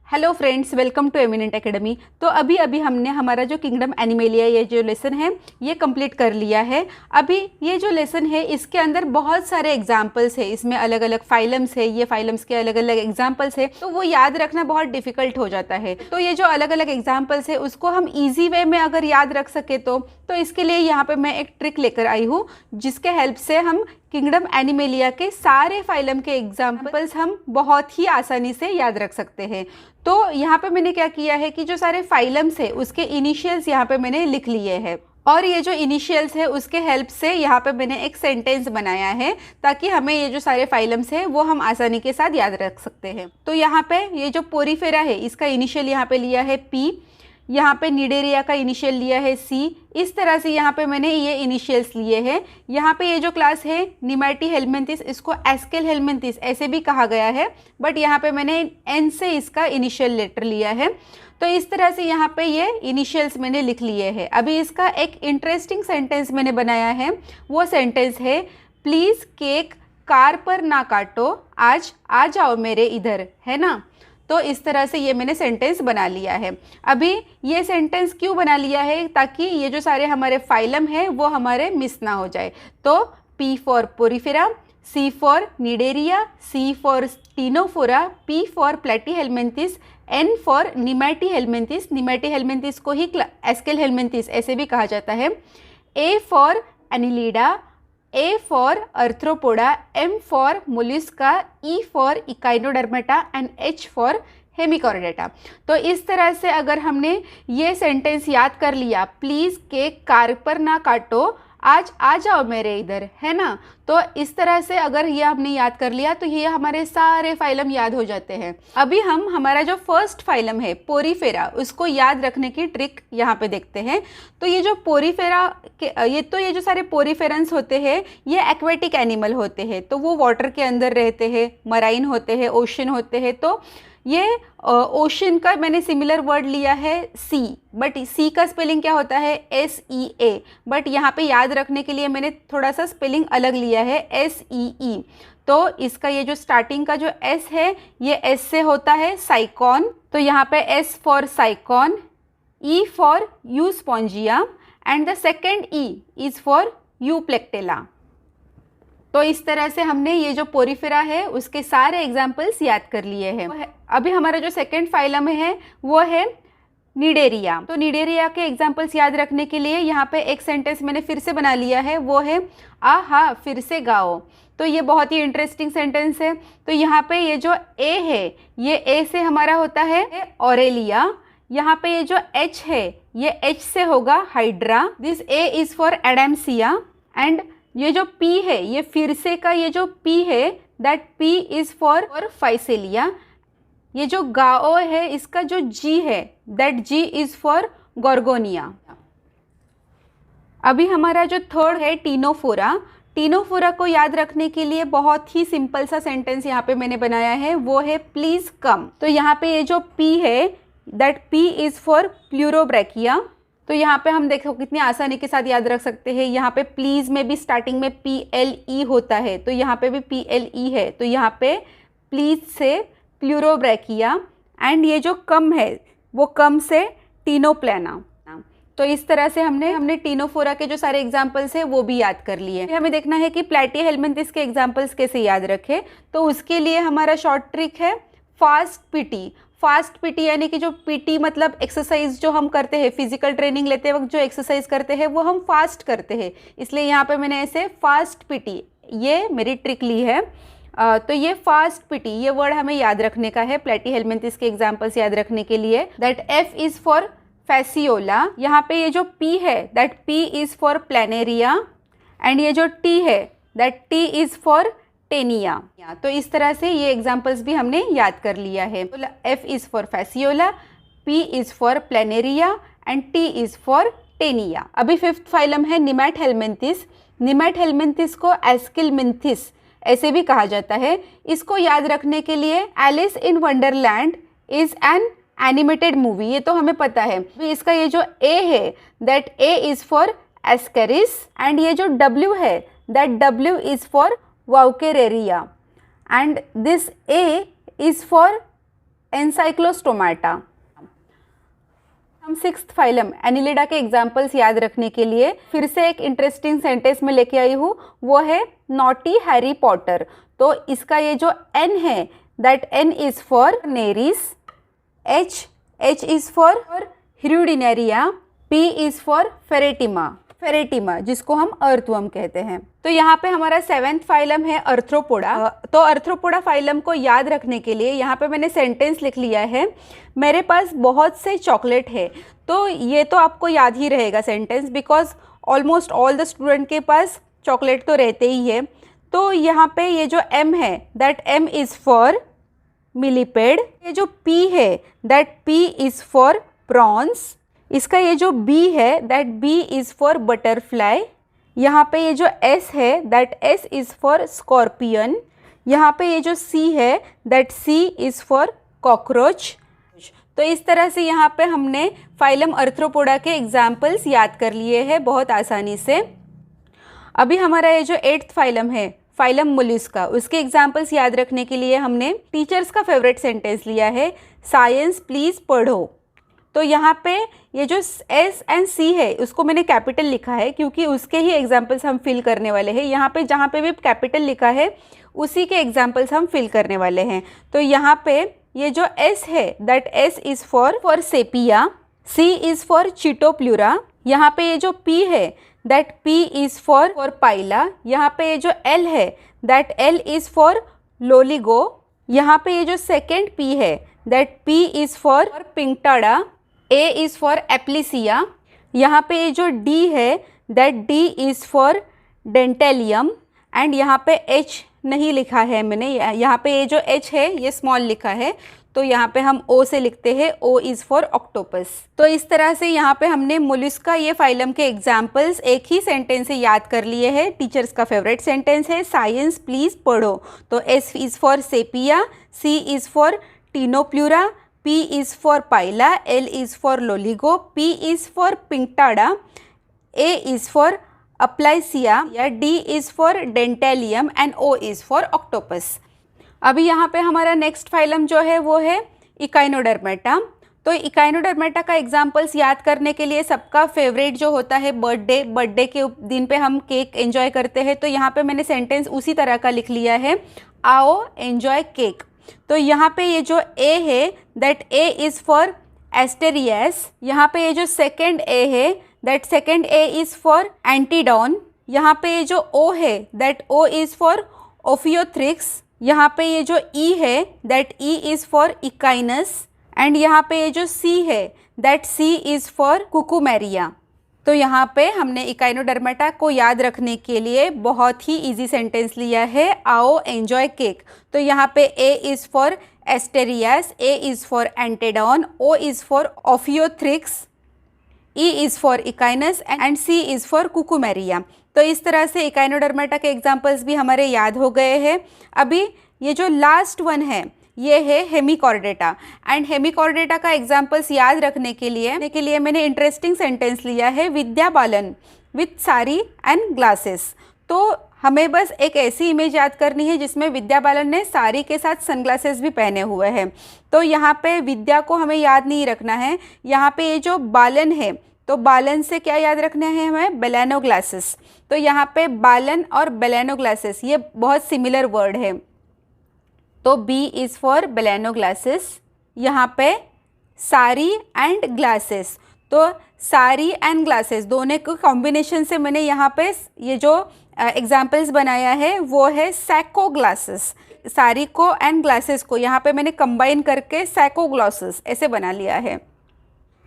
Hello friends, welcome to Eminent Academy. तो अभी अभी हमने हमारा जो किंगडम एनिमेलिया ये जो लेसन है ये कंप्लीट कर लिया है। अभी ये जो लेसन है इसके अंदर बहुत सारे एग्जाम्पल्स है, इसमें अलग अलग फाइलम्स है, ये फाइलम्स के अलग अलग एग्जाम्पल्स है, तो वो याद रखना बहुत डिफिकल्ट हो जाता है। तो ये जो अलग अलग एग्जाम्पल्स है उसको हम ईजी वे में अगर याद रख सके तो इसके लिए यहाँ पर मैं एक ट्रिक लेकर आई हूँ जिसके हेल्प से हम किंगडम एनिमेलिया के सारे फाइलम के एग्जाम्पल्स हम बहुत ही आसानी से याद रख सकते हैं। तो यहाँ पे मैंने क्या किया है कि जो सारे फाइलम्स है उसके इनिशियल्स यहाँ पे मैंने लिख लिए हैं और ये जो इनिशियल्स है उसके हेल्प से यहाँ पे मैंने एक सेंटेंस बनाया है ताकि हमें ये जो सारे फाइलम्स है वो हम आसानी के साथ याद रख सकते हैं। तो यहाँ पे ये जो पोरीफेरा है इसका इनिशियल यहाँ पे लिया है पी, यहाँ पे निडेरिया का इनिशियल लिया है सी। इस तरह से यहाँ पे मैंने ये इनिशियल्स लिए हैं। यहाँ पे ये जो क्लास है निमैटी हेलमिंथिस, इसको एस्केल हेलमिंथिस ऐसे भी कहा गया है, बट यहाँ पे मैंने एन से इसका इनिशियल लेटर लिया है। तो इस तरह से यहाँ पे ये इनिशियल्स मैंने लिख लिए हैं। अभी इसका एक इंटरेस्टिंग सेंटेंस मैंने बनाया है, वो सेंटेंस है प्लीज़ केक कार पर ना काटो, आज आ जाओ मेरे इधर, है ना। तो इस तरह से ये मैंने सेंटेंस बना लिया है। अभी ये सेंटेंस क्यों बना लिया है, ताकि ये जो सारे हमारे फाइलम हैं वो हमारे मिस ना हो जाए। तो P for Porifera, C for Cnidaria, C for Ctenophora, P for Platyhelminthes, N for Nemathelminthes, Nemathelminthes को ही एस्केल हेलमिंथिस ऐसे भी कहा जाता है, A for Annelida, A for Arthropoda, M for Mollusca, E for Echinodermata and H for Hemichordata. तो इस तरह से अगर हमने ये सेंटेंस याद कर लिया, प्लीज़ केक कार पर ना काटो, आज आ जाओ मेरे इधर, है ना। तो इस तरह से अगर ये हमने याद कर लिया तो ये हमारे सारे फाइलम याद हो जाते हैं। अभी हम हमारा जो फर्स्ट फाइलम है पोरीफेरा उसको याद रखने की ट्रिक यहाँ पे देखते हैं। तो ये जो पोरीफेरा ये जो सारे पोरीफेरंस होते हैं ये एक्वेटिक एनिमल होते हैं, तो वो वाटर के अंदर रहते हैं, मराइन होते हैं, ओशन होते हैं। तो ये ओशन का मैंने सिमिलर वर्ड लिया है सी, बट सी का स्पेलिंग क्या होता है SEA, बट यहाँ पे याद रखने के लिए मैंने थोड़ा सा स्पेलिंग अलग लिया है SEE। तो इसका ये जो स्टार्टिंग का जो S है ये S से होता है साइकॉन, तो यहाँ पे S for Sycon, E for Euspongia and the second E is for Euplectella. तो इस तरह से हमने ये जो पोरीफेरा है उसके सारे एग्जाम्पल्स याद कर लिए हैं। अभी हमारा जो सेकंड फाइलम है वो है निडेरिया। तो निडेरिया के एग्जाम्पल्स याद रखने के लिए यहाँ पे एक सेंटेंस मैंने फिर से बना लिया है, वो है आहा फिर से गाओ। तो ये बहुत ही इंटरेस्टिंग सेंटेंस है। तो यहाँ पे ये जो ए है ये ए से हमारा होता है ऑरेलिया, यहाँ पे ये जो H है ये H से होगा hydra, this A is for एडेम्सिया and ये जो P है ये फिर से का ये जो P है that P is for Physalia. ये जो गाओ है इसका जो G है that G is for Gorgonia. अभी हमारा जो थर्ड है टीनोफोरा। टीनोफोरा को याद रखने के लिए बहुत ही सिंपल सा सेंटेंस यहाँ पे मैंने बनाया है, वो है प्लीज़ कम। तो यहाँ पे ये जो P है that P is for Pleurobrachia. तो यहाँ पे हम देखो कितनी आसानी के साथ याद रख सकते हैं। यहाँ पे प्लीज़ में भी स्टार्टिंग में PLE होता है, तो यहाँ पे भी PLE है, तो यहाँ पे प्लीज़ से प्लूरोब्रैकिया एंड ये जो कम है वो कम से टीनोप्लेना। तो इस तरह से हमने टीनोफोरा के जो सारे एग्जाम्पल्स हैं वो भी याद कर लिए। हमें देखना है कि प्लेटीहेलमिंथिस के एग्जाम्पल्स कैसे याद रखें। तो उसके लिए हमारा शॉर्ट ट्रिक है फास्ट पीटी। फास्ट पीटी यानी कि जो पीटी मतलब एक्सरसाइज जो हम करते हैं, फिजिकल ट्रेनिंग लेते वक्त जो एक्सरसाइज करते हैं वो हम फास्ट करते हैं, इसलिए यहाँ पे मैंने ऐसे फास्ट पीटी ये मेरी ट्रिक ली है। तो ये फास्ट पीटी ये वर्ड हमें याद रखने का है प्लेटीहेलमिंथिस के एग्जाम्पल्स याद रखने के लिए। That F is for Fasciola, यहाँ पे ये जो P है that P is for planaria and ये जो T है that T is for Taenia. तो इस तरह से ये एग्जाम्पल्स भी हमने याद कर लिया है। F is for Fasciola, P is for planaria and T is for Taenia. अभी फिफ्थ फाइलम है निमैट हेलमिंथिस। निमैट हेलमिंथिस को एस्किलमिंथिस ऐसे भी कहा जाता है। इसको याद रखने के लिए Alice in Wonderland is an animated movie, ये तो हमें पता है। इसका ये जो A है that A is for Ascaris and ये जो W है that W is for Wuchereria and this A is for Ancylostoma. हम सिक्स्थ फाइलम एनिलिडा के एग्जाम्पल्स याद रखने के लिए फिर से एक इंटरेस्टिंग सेंटेंस में लेके आई हूँ, वो है नॉटी हैरी पॉटर। तो इसका ये जो एन है, that N is for Nereis, H is for Hirudinaria, P is for Pheretima जिसको हम अर्थवर्म कहते हैं। तो यहाँ पे हमारा सेवेंथ फाइलम है अर्थ्रोपोडा। तो अर्थ्रोपोडा फाइलम को याद रखने के लिए यहाँ पे मैंने सेंटेंस लिख लिया है, मेरे पास बहुत से चॉकलेट है। तो ये तो आपको याद ही रहेगा sentence, because almost all the student के पास चॉकलेट तो रहते ही है। तो यहाँ पे ये जो एम है, that M is for millipede. ये जो पी है, that P is for prawns. इसका ये जो बी है, that B is for butterfly. यहाँ पे ये जो एस है, that S is for scorpion. यहाँ पे ये जो सी है, that C is for cockroach. तो इस तरह से यहाँ पे हमने फाइलम अर्थ्रोपोडा के एग्जाम्पल्स याद कर लिए हैं बहुत आसानी से। अभी हमारा ये जो एट्थ फाइलम है, फाइलम मोलस्का, उसके एग्जाम्पल्स याद रखने के लिए हमने टीचर्स का फेवरेट सेंटेंस लिया है, साइंस प्लीज़ पढ़ो। तो यहाँ पे ये जो एस एंड सी है उसको मैंने कैपिटल लिखा है क्योंकि उसके ही एग्जाम्पल्स हम फिल करने वाले हैं। यहाँ पे जहाँ पे भी कैपिटल लिखा है उसी के एग्जाम्पल्स हम फिल करने वाले हैं। तो यहाँ पे ये जो एस है, that S is for Sepia, C is for Chaetopleura. यहाँ पे ये जो पी है, that P is for Pila. यहाँ पे ये जो एल है, that L is for Loligo. यहाँ पे ये जो सेकेंड पी है, that P is for Pinctada. A is for Aplysia. यहाँ पे ये जो डी है, that D is for Dentalium. And यहाँ पे एच नहीं लिखा है मैंने, यहाँ पे ये जो एच है ये स्मॉल लिखा है, तो यहाँ पे हम ओ से लिखते हैं, ओ इज़ फॉर ऑक्टोपस। तो इस तरह से यहाँ पे हमने मोलस्का ये फाइलम के एग्जाम्पल्स एक ही सेंटेंस से याद कर लिए हैं। टीचर्स का फेवरेट सेंटेंस है, साइंस प्लीज़ पढ़ो। तो S is for Sepia, C is for Chaetopleura, P is for Pila, L is for Loligo, P is for Pinctada, A is for Aplysia, या D is for Dentalium and O is for Octopus। अभी यहाँ पे हमारा next phylum जो है वो है Echinodermata. तो इकाइनोडर्मेटा का एग्जाम्पल्स याद करने के लिए सबका फेवरेट जो होता है बर्थडे के दिन पे हम केक एंजॉय करते हैं। तो यहाँ पे मैंने सेंटेंस उसी तरह का लिख लिया है, आओ एंजॉय केक। तो यहाँ पे ये जो ए है, that A is for Asterias. यहाँ पे ये जो सेकेंड ए है, that second A is for Antedon. यहाँ पे ये जो ओ है, दैट ओ इज़ फॉर ओफियोथ्रिक्स। यहाँ पे ये जो ई है, that E is for Echinus. And यहाँ पे ये जो सी है, that C is for Cucumaria. तो यहाँ पे हमने इकाइनोडर्मेटा को याद रखने के लिए बहुत ही इजी सेंटेंस लिया है, आओ एंजॉय केक। तो यहाँ पे A is for Asterias, A is for Antedon, O is for Ophiothrix, E is for Echinus and C is for Cucumaria. तो इस तरह से इकाइनोडर्मेटा के एग्जाम्पल्स भी हमारे याद हो गए हैं। अभी ये जो लास्ट वन है ये है हेमिकॉर्डेटा। एंड हेमिकॉर्डेटा का एग्जाम्पल्स याद रखने के लिए मैंने इंटरेस्टिंग सेंटेंस लिया है, Vidya Balan with sari and glasses. तो हमें बस एक ऐसी इमेज याद करनी है जिसमें विद्या बालन ने साड़ी के साथ सनग्लासेस भी पहने हुए हैं। तो यहाँ पे विद्या को हमें याद नहीं रखना है, यहाँ पे ये जो बालन है, तो बालन से क्या याद रखना है हमें, बेलेनो ग्लासेस। तो यहाँ पे बालन और बेलेनो ग्लासेस ये बहुत सिमिलर वर्ड है, तो B is for Baleno glasses. यहाँ पे साड़ी एंड ग्लासेस, तो साड़ी एंड ग्लासेस दोनों को कॉम्बिनेशन से मैंने यहाँ पे ये जो एग्जाम्पल्स बनाया है वो है सैको ग्लासेस। साड़ी को एंड ग्लासेस को यहाँ पे मैंने कंबाइन करके सैको ग्लासेस ऐसे बना लिया है।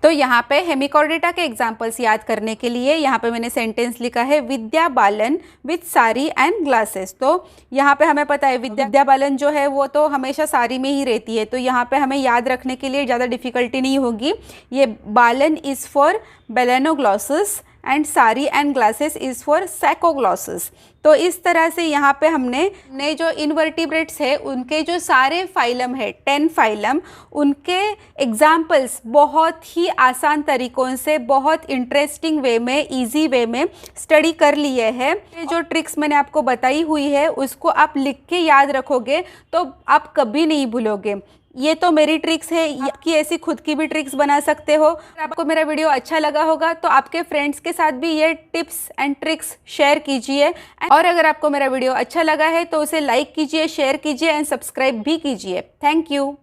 तो यहाँ पे हेमिकॉर्डेटा के एग्जाम्पल्स याद करने के लिए यहाँ पे मैंने सेंटेंस लिखा है, Vidya Balan with sari and glasses. तो यहाँ पे हमें पता है विद्या बालन जो है वो तो हमेशा साड़ी में ही रहती है, तो यहाँ पे हमें याद रखने के लिए ज़्यादा डिफ़िकल्टी नहीं होगी। ये Balan is for Balanoglossus and साड़ी and glasses is for Saccoglossus. तो इस तरह से यहाँ पे हमने जो इनवर्टिब्रेट्स है उनके जो सारे फाइलम है 10 फाइलम, उनके एग्जाम्पल्स बहुत ही आसान तरीक़ों से बहुत इंटरेस्टिंग वे में, इजी वे में स्टडी कर लिए हैं। ये जो ट्रिक्स मैंने आपको बताई हुई है उसको आप लिख के याद रखोगे तो आप कभी नहीं भूलोगे। ये तो मेरी ट्रिक्स है, आपकी ऐसी खुद की भी ट्रिक्स बना सकते हो। अगर आपको मेरा वीडियो अच्छा लगा होगा तो आपके फ्रेंड्स के साथ भी ये टिप्स एंड ट्रिक्स शेयर कीजिए। और अगर आपको मेरा वीडियो अच्छा लगा है तो उसे लाइक कीजिए, शेयर कीजिए एंड सब्सक्राइब भी कीजिए। Thank you.